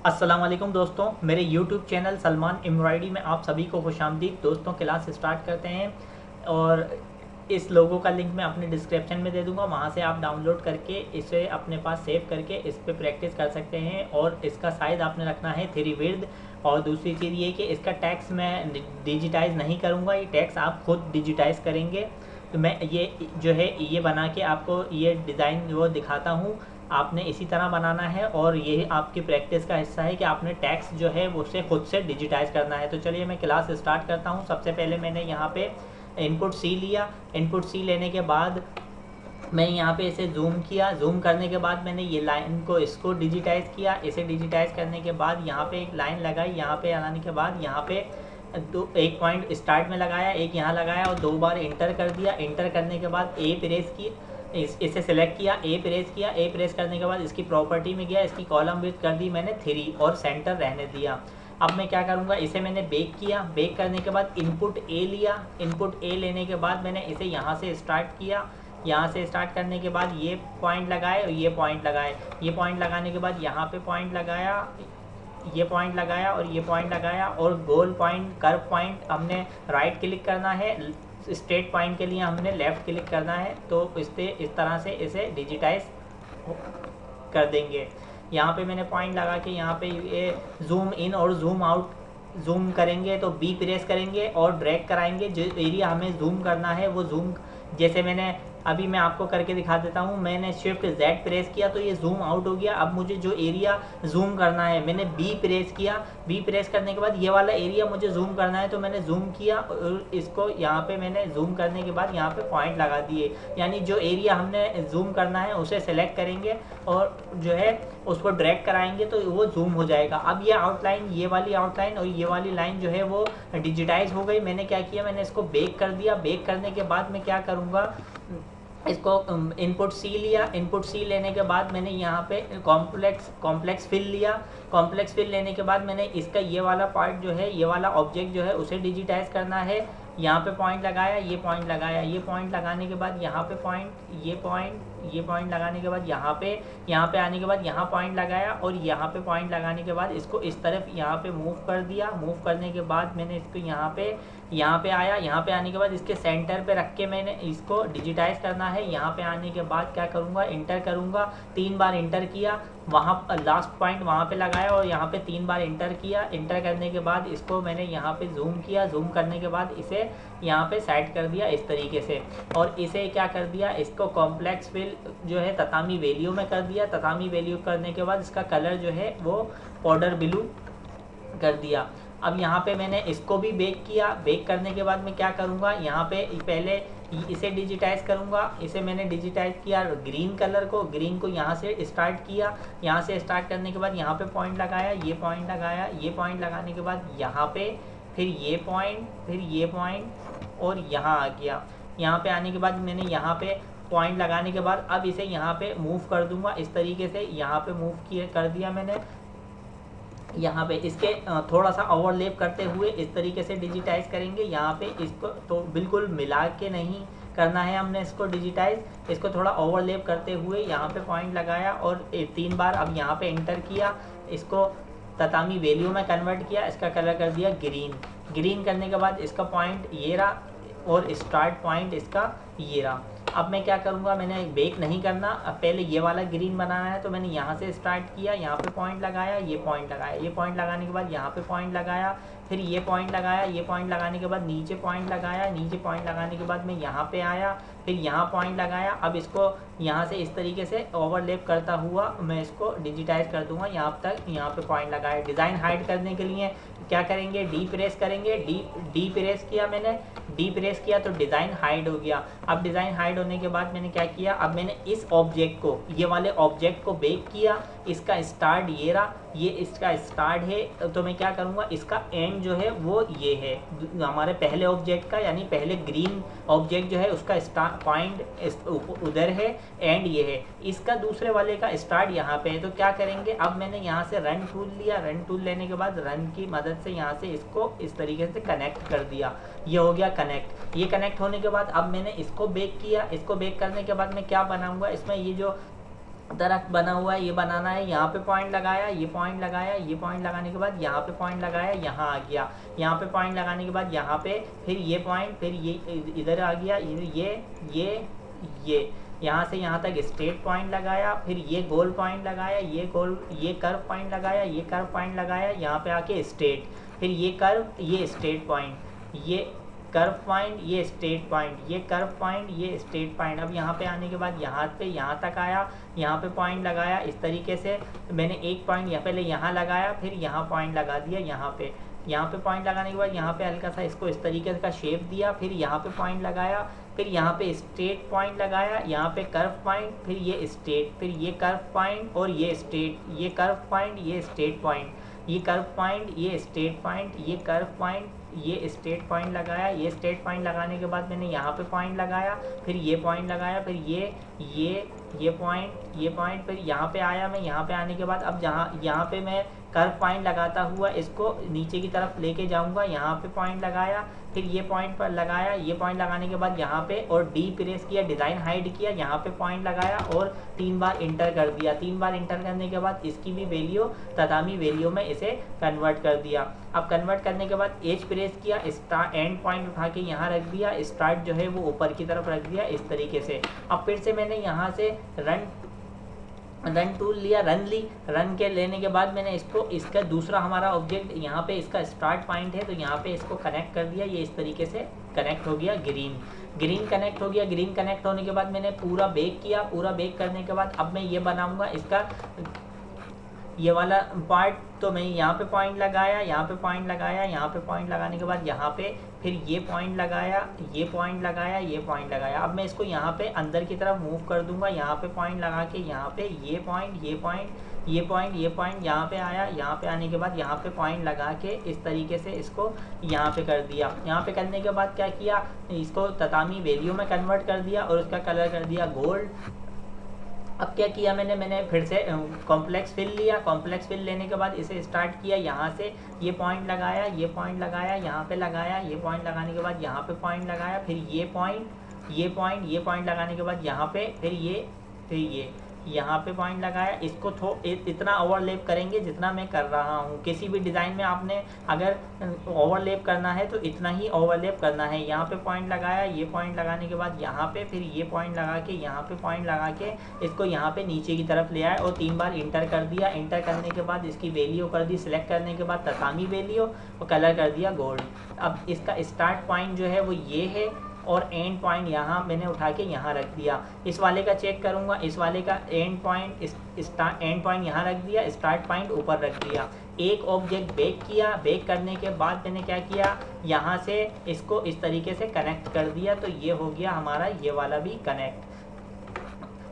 अस्सलाम वालेकुम दोस्तों, मेरे YouTube चैनल सलमान एम्ब्रॉयडरी में आप सभी को खुशामदीद। दोस्तों, क्लास स्टार्ट करते हैं और इस लोगो का लिंक मैं अपने डिस्क्रिप्शन में दे दूंगा। वहां से आप डाउनलोड करके इसे अपने पास सेव करके इस पर प्रैक्टिस कर सकते हैं। और इसका साइज़ आपने रखना है 3 विड्थ। और दूसरी चीज़ ये कि इसका टैक्स मैं डिजिटाइज़ नहीं करूँगा, ये टैक्स आप खुद डिजिटाइज़ करेंगे। तो मैं ये जो है ये बना के आपको ये डिज़ाइन वो दिखाता हूँ, आपने इसी तरह बनाना है। और ये आपकी प्रैक्टिस का हिस्सा है कि आपने टैक्स जो है वो उसे खुद से डिजिटाइज़ करना है। तो चलिए मैं क्लास स्टार्ट करता हूँ। सबसे पहले मैंने यहाँ पे इनपुट सी लिया। इनपुट सी लेने के बाद मैं यहाँ पे इसे जूम किया। जूम करने के बाद मैंने ये लाइन को इसको डिजिटाइज़ किया। इसे डिजिटाइज़ करने के बाद यहाँ पे एक लाइन लगाई। यहाँ पे लगाने के बाद यहाँ पे एक पॉइंट स्टार्ट में लगाया, एक यहाँ लगाया और 2 बार इंटर कर दिया। इंटर करने के बाद ए प्रेस की, इसे सेलेक्ट किया, ए प्रेस किया। ए प्रेस करने के बाद इसकी प्रॉपर्टी में गया, इसकी कॉलम विड्थ कर दी मैंने 3 और सेंटर रहने दिया। अब मैं क्या करूँगा, इसे मैंने बेक किया। बेक करने के बाद इनपुट ए लिया। इनपुट ए लेने के बाद मैंने इसे यहाँ से स्टार्ट किया। यहाँ से स्टार्ट करने के बाद ये पॉइंट लगाए और ये पॉइंट लगाए। ये पॉइंट लगाने के बाद यहाँ पे पॉइंट लगाया, ये पॉइंट लगाया और ये पॉइंट लगाया। और गोल पॉइंट, कर्व पॉइंट हमने राइट क्लिक करना है। स्ट्रेट पॉइंट के लिए हमने लेफ़्ट क्लिक करना है। तो इस तरह से इसे डिजिटाइज कर देंगे। यहाँ पे मैंने पॉइंट लगा के यहाँ पे ये जूम इन और जूम आउट जूम करेंगे तो बी प्रेस करेंगे और ड्रैग कराएंगे। जो एरिया हमें जूम करना है वो जूम, जैसे मैंने अभी मैं आपको करके दिखा देता हूँ। मैंने शिफ्ट Z प्रेस किया तो ये जूम आउट हो गया। अब मुझे जो एरिया जूम करना है मैंने B प्रेस किया। B प्रेस करने के बाद ये वाला एरिया मुझे जूम करना है तो मैंने जूम किया और इसको यहाँ पे मैंने जूम करने के बाद यहाँ पे पॉइंट लगा दिए। यानी जो एरिया हमने जूम करना है उसे सेलेक्ट करेंगे और जो है उसको ड्रैग कराएंगे तो वो जूम हो जाएगा। अब ये आउटलाइन, ये वाली आउटलाइन और ये वाली लाइन जो है वो डिजिटाइज हो गई। मैंने क्या किया, मैंने इसको बेक कर दिया। बेक करने के बाद मैं क्या करूँगा, इसको इनपुट सी लिया। इनपुट सी लेने के बाद मैंने यहाँ पे कॉम्प्लेक्स फिल लिया। कॉम्प्लेक्स फिल लेने के बाद मैंने इसका ये वाला पार्ट जो है, ये वाला ऑब्जेक्ट जो है उसे डिजिटाइज करना है। यहाँ पे पॉइंट लगाया, ये पॉइंट लगाया। ये पॉइंट लगाने के बाद यहाँ पे पॉइंट, ये पॉइंट लगाने के बाद यहाँ पे आने के बाद यहाँ पॉइंट लगाया और यहाँ पे पॉइंट लगाने के बाद इसको इस तरफ यहाँ पे मूव कर दिया। मूव करने के बाद मैंने इसको यहाँ पे आया। यहाँ पे आने के बाद इसके सेंटर पे रख के मैंने इसको डिजिटाइज करना है। यहाँ पे आने के बाद क्या करूँगा, इंटर करूँगा। 3 बार इंटर किया, वहाँ लास्ट पॉइंट वहाँ पे लगाया और यहाँ पे 3 बार इंटर किया। इंटर करने के बाद इसको मैंने यहाँ पे जूम किया। जूम करने के बाद इसे यहाँ पे सेट कर दिया इस तरीके से। और इसे क्या कर दिया, इसको कॉम्प्लेक्स फिल जो है ततामी वैल्यू में कर दिया। ततामी वैल्यू करने के बाद इसका कलर जो है वो पाउडर ब्लू कर दिया। अब यहाँ पे मैंने इसको भी बेक किया। बेक करने के बाद मैं क्या करूँगा, यहाँ पे पहले इसे डिजिटाइज करूँगा। इसे मैंने डिजिटाइज किया ग्रीन कलर को, ग्रीन को यहाँ से स्टार्ट किया। यहाँ से स्टार्ट करने के बाद यहाँ पे पॉइंट लगाया, ये पॉइंट लगाया। ये पॉइंट लगाने के बाद यहाँ पे फिर ये पॉइंट और यहाँ आ गया। यहाँ पे आने के बाद मैंने यहाँ पे पॉइंट लगाने के बाद अब इसे यहाँ पे मूव कर दूंगा इस तरीके से। यहाँ पे मूव कर दिया मैंने। यहाँ पे इसके थोड़ा सा ओवरलैप करते हुए इस तरीके से डिजिटाइज करेंगे। यहाँ पे इसको तो बिल्कुल मिला के नहीं करना है हमने इसको डिजिटाइज, इसको थोड़ा ओवरलैप करते हुए यहाँ पे पॉइंट लगाया और 3 बार अब यहाँ पे इंटर किया। इसको ततामी वैल्यू में कन्वर्ट किया। इसका कलर कर दिया ग्रीन। ग्रीन करने के बाद इसका पॉइंट ये रहा और स्टार्ट पॉइंट इसका ये रहा। अब मैं क्या करूँगा, मैंने बेक नहीं करना, अब पहले ये वाला ग्रीन बनाना है तो मैंने यहाँ से स्टार्ट किया। यहाँ पे पॉइंट लगाया, ये पॉइंट लगाया। ये पॉइंट लगाने के बाद यहाँ पे पॉइंट लगाया, फिर ये पॉइंट लगाया। ये पॉइंट लगाने के बाद नीचे पॉइंट लगाया। नीचे पॉइंट लगाने के बाद मैं यहाँ पे आया, फिर यहाँ पॉइंट लगाया। अब इसको यहाँ से इस तरीके से ओवरलैप करता हुआ मैं इसको डिजिटाइज कर दूंगा यहाँ तक। यहाँ पे पॉइंट लगाया। डिज़ाइन हाइड करने के लिए क्या करेंगे, डी प्रेस करेंगे। डी प्रेस किया मैंने, डी प्रेस किया तो डिज़ाइन हाइड हो गया। अब डिज़ाइन हाइड होने के बाद मैंने क्या किया, अब मैंने इस ऑब्जेक्ट को, ये वाले ऑब्जेक्ट को बेक किया। इसका स्टार्ट ये रहा, ये इसका स्टार्ट है तो मैं क्या करूँगा, इसका एंड जो है वो ये है हमारे पहले ऑब्जेक्ट का, यानी पहले ग्रीन ऑब्जेक्ट जो है उसका स्टार्ट पॉइंट उधर है, एंड ये है। इसका दूसरे वाले का स्टार्ट यहाँ पे है। तो क्या करेंगे, अब मैंने यहाँ से रन टूल लिया। रन टूल लेने के बाद रन की मदद से यहाँ से इसको इस तरीके से कनेक्ट कर दिया। ये हो गया कनेक्ट। ये कनेक्ट होने के बाद अब मैंने इसको बेक किया। इसको बेक करने के बाद मैं क्या बनाऊंगा, इसमें ये जो दरख्त बना हुआ है, ये बनाना है, यहाँ पे पॉइंट लगाया, ये पॉइंट लगाया, ये पॉइंट लगाने के बाद यहाँ पे पॉइंट लगाया, यहाँ आ गया, यहाँ पे पॉइंट लगाने के बाद यहाँ पे फिर ये पॉइंट, फिर ये इधर आ गया, ये यहाँ से यहाँ तक स्ट्रेट पॉइंट लगाया, फिर ये गोल पॉइंट लगाया, ये कर्व पॉइंट लगाया, ये कर्व पॉइंट लगाया, यहाँ पे आके स्ट्रेट, फिर ये कर्व, ये स्ट्रेट पॉइंट, ये कर्व पॉइंट, ये स्ट्रेट पॉइंट, ये कर्व पॉइंट, ये स्ट्रेट पॉइंट। अब यहाँ पे आने के बाद यहाँ पे यहाँ तक आया, यहाँ पे पॉइंट लगाया। इस तरीके से मैंने एक पॉइंट पहले यहाँ लगाया, फिर यहाँ पॉइंट लगा दिया, यहाँ पे पॉइंट लगाने के बाद यहाँ पे हल्का सा इसको इस तरीके का शेप दिया, फिर यहाँ पे पॉइंट लगाया, फिर यहाँ पे स्ट्रेट पॉइंट लगाया, यहाँ पे कर्व पॉइंट, फिर ये स्ट्रेट, फिर ये कर्व पॉइंट और ये स्ट्रेट, ये कर्व पॉइंट, ये स्ट्रेट पॉइंट, ये कर्व पॉइंट, ये स्ट्रेट पॉइंट, ये कर्व पॉइंट, ये स्ट्रेट पॉइंट लगाया। ये स्ट्रेट पॉइंट लगाने के बाद मैंने यहाँ पे पॉइंट लगाया, फिर ये पॉइंट लगाया, फिर ये पॉइंट, फिर यहाँ पे आया मैं। यहाँ पे आने के बाद अब यहाँ पे मैं कर्व पॉइंट लगाता हुआ इसको नीचे की तरफ लेके जाऊंगा। यहाँ पे पॉइंट लगाया, फिर ये पॉइंट पर लगाया, ये पॉइंट लगाने के बाद यहाँ पे और डी प्रेस किया, डिज़ाइन हाइड किया, यहाँ पे पॉइंट लगाया और 3 बार इंटर कर दिया। 3 बार इंटर करने के बाद इसकी भी वैल्यू तदामी वैल्यू में इसे कन्वर्ट कर दिया। अब कन्वर्ट करने के बाद एज प्रेस किया, स्टार्ट एंड पॉइंट उठा के यहाँ रख दिया, स्टार्ट जो है वो ऊपर की तरफ रख दिया इस तरीके से। अब फिर से मैंने यहाँ से रन टूल लिया, रन के लेने के बाद मैंने इसका दूसरा हमारा ऑब्जेक्ट यहाँ पे इसका स्टार्ट पॉइंट है, तो यहाँ पे इसको कनेक्ट कर दिया। ये इस तरीके से कनेक्ट हो गया, ग्रीन कनेक्ट हो गया। ग्रीन कनेक्ट होने के बाद मैंने पूरा बेक किया। पूरा बेक करने के बाद अब मैं ये बनाऊंगा इसका ये वाला पार्ट। तो मैं यहाँ पे पॉइंट लगाया, यहाँ पे पॉइंट लगाया, यहाँ पे पॉइंट लगाने के बाद यहाँ पे फिर ये पॉइंट लगाया, ये पॉइंट लगाया, ये पॉइंट लगाया। अब मैं इसको यहाँ पे अंदर की तरफ मूव कर दूंगा। यहाँ पे पॉइंट लगा के यहाँ पे ये पॉइंट, ये पॉइंट, ये पॉइंट, ये पॉइंट यहाँ पे आया। यहाँ पे आने के बाद यहाँ पे पॉइंट लगा के इस तरीके से इसको यहाँ पे कर दिया। यहाँ पे करने के बाद क्या किया, इसको ततामी वैल्यू में कन्वर्ट कर दिया और उसका कलर कर दिया गोल्ड। अब क्या किया मैंने फिर से कॉम्प्लेक्स फिल लिया। कॉम्प्लेक्स फिल लेने के बाद इसे स्टार्ट किया, यहाँ से ये पॉइंट लगाया, ये पॉइंट लगाया, यहाँ पे लगाया, ये पॉइंट लगाने के बाद यहाँ पे पॉइंट लगाया, फिर ये पॉइंट लगाने के बाद यहाँ पे फिर ये यहाँ पे पॉइंट लगाया। इसको इतना ओवरलैप करेंगे जितना मैं कर रहा हूँ। किसी भी डिज़ाइन में आपने अगर ओवरलैप करना है तो इतना ही ओवरलैप करना है। यहाँ पे पॉइंट लगाया, ये पॉइंट लगाने के बाद यहाँ पे फिर ये पॉइंट लगा के यहाँ पे पॉइंट लगा के इसको यहाँ पे नीचे की तरफ ले आए और 3 बार इंटर कर दिया। इंटर करने के बाद इसकी वैल्यू कर दी, सिलेक्ट करने के बाद ततामी वैल्यू और कलर कर दिया गोल्ड। अब इसका स्टार्ट पॉइंट जो है वो ये है और एंड पॉइंट यहाँ मैंने उठा के यहाँ रख दिया। इस वाले का चेक करूँगा, इस वाले का एंड पॉइंट यहाँ रख दिया, स्टार्ट पॉइंट ऊपर रख दिया। एक ऑब्जेक्ट बेक किया। बेक करने के बाद मैंने क्या किया, यहाँ से इसको इस तरीके से कनेक्ट कर दिया। तो ये हो गया हमारा ये वाला भी कनेक्ट।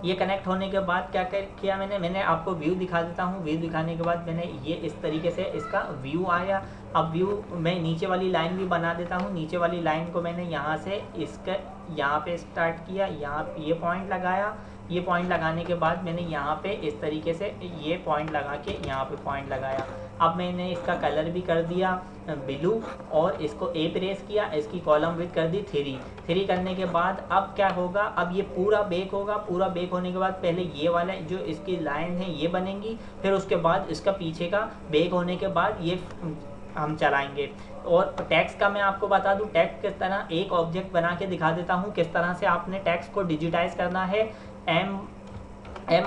ये कनेक्ट होने के बाद क्या किया मैंने आपको व्यू दिखा देता हूँ। व्यू दिखाने के बाद मैंने ये इस तरीके से इसका व्यू आया। अब व्यू मैं नीचे वाली लाइन भी बना देता हूँ। नीचे वाली लाइन को मैंने यहाँ से इसका यहाँ पे स्टार्ट किया, यहाँ ये पॉइंट लगाया। ये पॉइंट लगाने के बाद मैंने यहाँ पे इस तरीके से ये पॉइंट लगा के यहाँ पे पॉइंट लगाया। अब मैंने इसका कलर भी कर दिया ब्लू और इसको ए प्रेस किया, इसकी कॉलम विड्थ कर दी 3 करने के बाद अब क्या होगा, अब ये पूरा बेक होगा। पूरा बेक होने के बाद पहले ये वाला जो इसकी लाइन है ये बनेंगी, फिर उसके बाद इसका पीछे का बेक होने के बाद ये हम चलाएंगे। और टैक्स का मैं आपको बता दूं, टैक्स किस तरह एक ऑब्जेक्ट बना के दिखा देता हूं किस तरह से आपने टैक्स को डिजिटाइज करना है। एम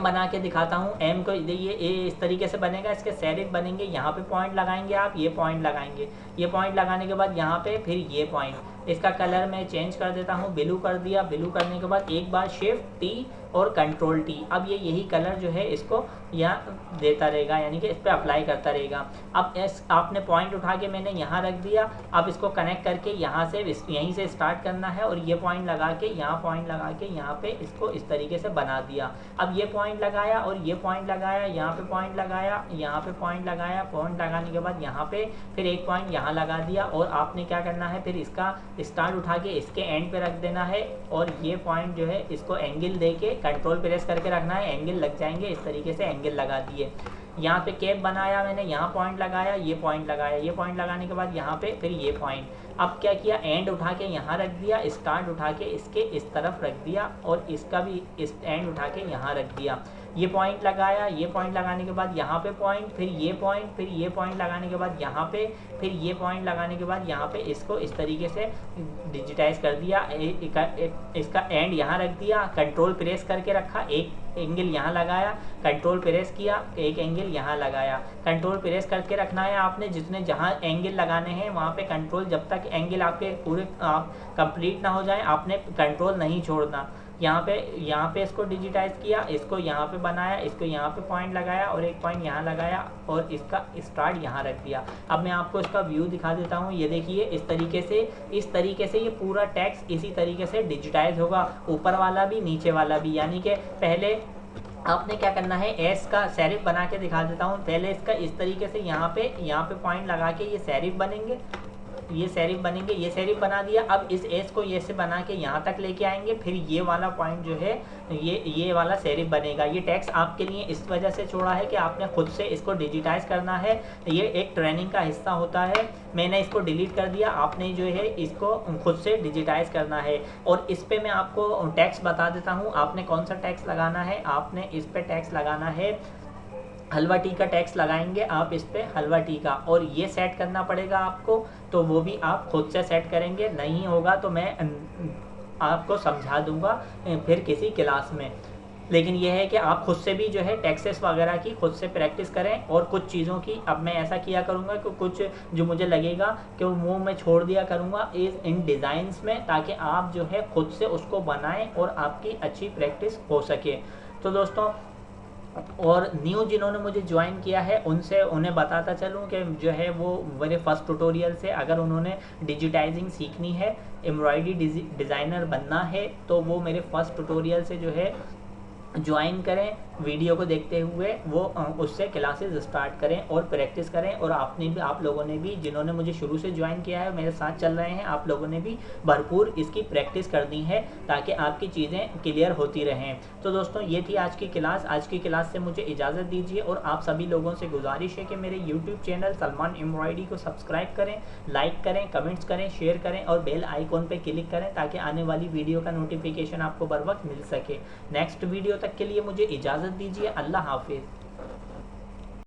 बना के दिखाता हूँ। एम को ये इस तरीके से बनेगा, इसके सेरिफ बनेंगे। यहाँ पे पॉइंट लगाएंगे आप, ये पॉइंट लगाएंगे। ये पॉइंट लगाने के बाद यहाँ पे फिर ये पॉइंट। इसका कलर मैं चेंज कर देता हूँ, ब्लू कर दिया। ब्लू करने के बाद एक बार शिफ्ट टी और कंट्रोल टी। अब ये यही कलर जो है इसको यहाँ देता रहेगा, यानी कि इस पर अप्लाई करता रहेगा। अब आपने पॉइंट उठा के मैंने यहाँ रख दिया। अब इसको कनेक्ट करके यहाँ से यहीं से स्टार्ट करना है और ये पॉइंट लगा के यहाँ पॉइंट लगा के यहाँ पे इसको इस तरीके से बना दिया। अब ये पॉइंट लगाया और ये पॉइंट लगाया, यहाँ पे पॉइंट लगाया, यहाँ पे पॉइंट लगाया। पॉइंट लगाने के बाद यहाँ पे फिर एक पॉइंट यहाँ लगा दिया। और आपने क्या करना है, फिर इसका स्टार्ट उठा के इसके एंड पे रख देना है और ये पॉइंट जो है इसको एंगल दे के कंट्रोल प्रेस करके रखना है, एंगल लग जाएंगे। इस तरीके से एंगल लगा दिए। यहाँ पे कैप बनाया मैंने, यहाँ पॉइंट लगाया, ये पॉइंट लगाया। ये पॉइंट लगाने के बाद यहाँ पे फिर ये पॉइंट। अब क्या किया, एंड उठा के यहाँ रख दिया, स्टार्ट उठा के इसके इस तरफ रख दिया और इसका भी इस एंड उठा के यहाँ रख दिया। ये पॉइंट लगाया, ये पॉइंट लगाने के बाद यहाँ पे पॉइंट, फिर ये पॉइंट, फिर ये पॉइंट लगाने के बाद यहाँ पे, फिर ये पॉइंट लगाने के बाद यहाँ पे इसको इस तरीके से डिजिटाइज कर दिया। इसका एंड यहाँ रख दिया, कंट्रोल प्रेस करके रखा, एक एंगल यहाँ लगाया, कंट्रोल प्रेस किया, एक एंगल यहाँ लगाया। कंट्रोल प्रेस करके रखना है आपने, जितने जहाँ एंगल लगाने हैं वहाँ पे कंट्रोल, जब तक एंगल आपके पूरे कंप्लीट ना हो जाए आपने कंट्रोल नहीं छोड़ना। यहाँ पे इसको डिजिटाइज किया, इसको यहाँ पे बनाया, इसको यहाँ पे पॉइंट लगाया और एक पॉइंट यहाँ लगाया और इसका स्टार्ट यहाँ रख दिया। अब मैं आपको इसका व्यू दिखा देता हूँ। ये देखिए इस तरीके से ये पूरा टेक्स्ट इसी तरीके से डिजिटाइज होगा, ऊपर वाला भी नीचे वाला भी। यानी कि पहले आपने क्या करना है, एस का सेरिफ बना के दिखा देता हूँ। पहले इसका इस तरीके से यहाँ पे पॉइंट लगा के ये सेरिफ बनेंगे, ये सेरिफ बनेंगे, ये सेरिफ बना दिया। अब इस एस को ये से बना के यहाँ तक लेके आएंगे, फिर ये वाला पॉइंट जो है ये वाला सेरिफ बनेगा। ये टेक्स्ट आपके लिए इस वजह से छोड़ा है कि आपने खुद से इसको डिजिटाइज करना है। ये एक ट्रेनिंग का हिस्सा होता है, मैंने इसको डिलीट कर दिया, आपने जो है इसको खुद से डिजिटाइज करना है। और इस पर मैं आपको टेक्स्ट बता देता हूँ, आपने कौन सा टेक्स्ट लगाना है। आपने इस पर टेक्स्ट लगाना है हलवा टी का टैक्स लगाएंगे आप इस पे, हलवा टी का। और ये सेट करना पड़ेगा आपको, तो वो भी आप खुद से सेट करेंगे। नहीं होगा तो मैं आपको समझा दूंगा फिर किसी क्लास में। लेकिन यह है कि आप खुद से भी जो है टैक्सेस वगैरह की खुद से प्रैक्टिस करें। और कुछ चीज़ों की अब मैं ऐसा किया करूँगा कि कुछ जो मुझे लगेगा कि वो मैं छोड़ दिया करूँगा इन डिज़ाइंस में, ताकि आप जो है खुद से उसको बनाएं और आपकी अच्छी प्रैक्टिस हो सके। तो दोस्तों, और न्यू जिन्होंने मुझे ज्वाइन किया है उन्हें बताता चलूँ कि जो है वो मेरे फर्स्ट ट्यूटोरियल से, अगर उन्होंने डिजिटाइजिंग सीखनी है, एम्ब्रॉयडरी डिज़ाइनर बनना है, तो वो मेरे फर्स्ट ट्यूटोरियल से जो है ज्वाइन करें। वीडियो को देखते हुए वो उससे क्लासेस स्टार्ट करें और प्रैक्टिस करें। और आप लोगों ने भी, जिन्होंने मुझे शुरू से ज्वाइन किया है, मेरे साथ चल रहे हैं, आप लोगों ने भी भरपूर इसकी प्रैक्टिस करनी है ताकि आपकी चीज़ें क्लियर होती रहें। तो दोस्तों, ये थी आज की क्लास। आज की क्लास से मुझे इजाज़त दीजिए और आप सभी लोगों से गुजारिश है कि मेरे यूट्यूब चैनल सलमान एम्ब्रॉयडरी को सब्सक्राइब करें, लाइक करें, कमेंट्स करें, शेयर करें और बेल आइकॉन पर क्लिक करें ताकि आने वाली वीडियो का नोटिफिकेशन आपको बर वक्त मिल सके। नेक्स्ट वीडियो तक के लिए मुझे इजाज़त दीजिए। अल्लाह हाफिज़।